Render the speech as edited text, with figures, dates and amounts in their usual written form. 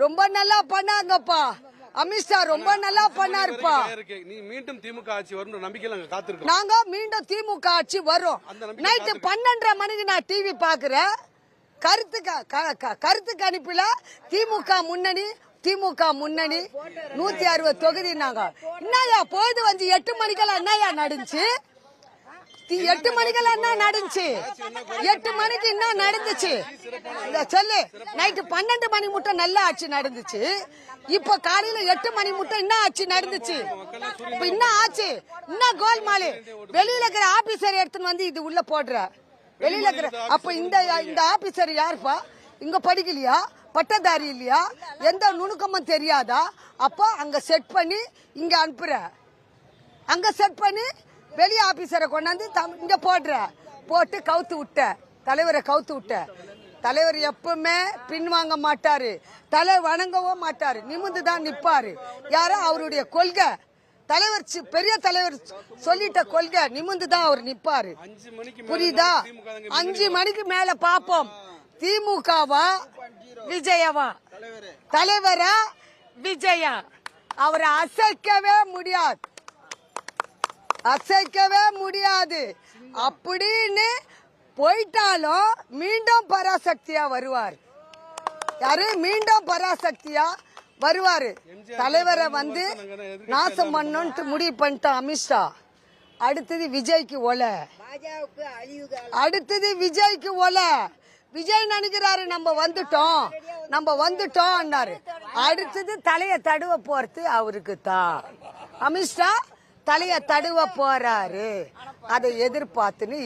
ரொம்ப நல்லா பண்ணாங்கப்பா. அமித்ஷா ரொம்ப நல்லா பண்ணாருப்பா. நீ மீண்டும் திமுக ஆட்சி வரும் நம்பிக்கையில காத்திருக்கோம். நாங்க மீண்டும் திமுக ஆட்சி வரும். நைட்டு 12:30 மணிக்கு நான் டிவி பாக்குறேன். கருத்து கணிப்புல திமுக முன்னணி 160 தொகுதி. நாங்க என்னையா போது வந்து 8 மணிக்கெல்லாம் என்னையா நடந்துச்சு? 8 மணிக்கெல்லாம் என்ன நடந்துச்சு? 8 மணிக்கு என்ன நடந்துச்சு சொல்லு. நைட்டு 12 மணி மட்டும் நல்ல ஆட்சி நடந்துச்சு. இப்ப காலையில 8 மணி மட்டும் என்ன ஆட்சி நடந்துச்சு? இப்ப என்ன ஆச்சு? என்ன கோல்மாலு? வெளியில இருக்கிற ஆபீசர் எடுத்துன்னு வந்து இது உள்ள போடுற. வெளியில இருக்கிற அப்ப இந்த ஆபீசர் யாருப்பா? இங்க படிக்கலையா? பட்டதாரி இல்லையா? எந்த நுணுக்கமும் தெரியாதா? அப்ப அங்க செட் பண்ணி இங்க அனுப்புற. அங்க செட் பண்ணி வெளிய ஆபீசரை கொண்டாந்து இங்க போட்டு கவுத்து விட்ட. தலைவரை கவுத்து விட்ட. தலைவர் எப்பவுமே பின்வாங்க மாட்டாரு. தலை வணங்கவும் மாட்டாரு. நிமிந்து தான் நிப்பாரு. யாரோ அவருடைய கொள்கை. தலைவர் பெரிய தலைவர் சொல்லிட்ட கொள்கை. நிமிந்து தான் அவர் நிப்பாரு. புரியுதா? 5 மணிக்கு மேல பாப்போம். திமுகவா விஜயவா? தலைவரா விஜயா? அவரை அசைக்கவே முடியாது. அப்படின்னு போயிட்டாலும் மீண்டும் பராசக்தியா வருவார். யாரு? மீண்டும் பராசக்தியா வருவாரு. தலைவரை வந்து நாசம் பண்ணணும்னு முடிவு பண்ணிட்டான் அமித்ஷா. அடுத்தது விஜய்க்கு ஒலை. விஜய் நினைக்கிறாரு நம்ம வந்துட்டோம். அடுத்தது தலைய தடுவ போறது அவருக்கு தான். அமித்ஷா தலைய தடுவ போறாரு. அதை எதிர்பார்த்துன்னு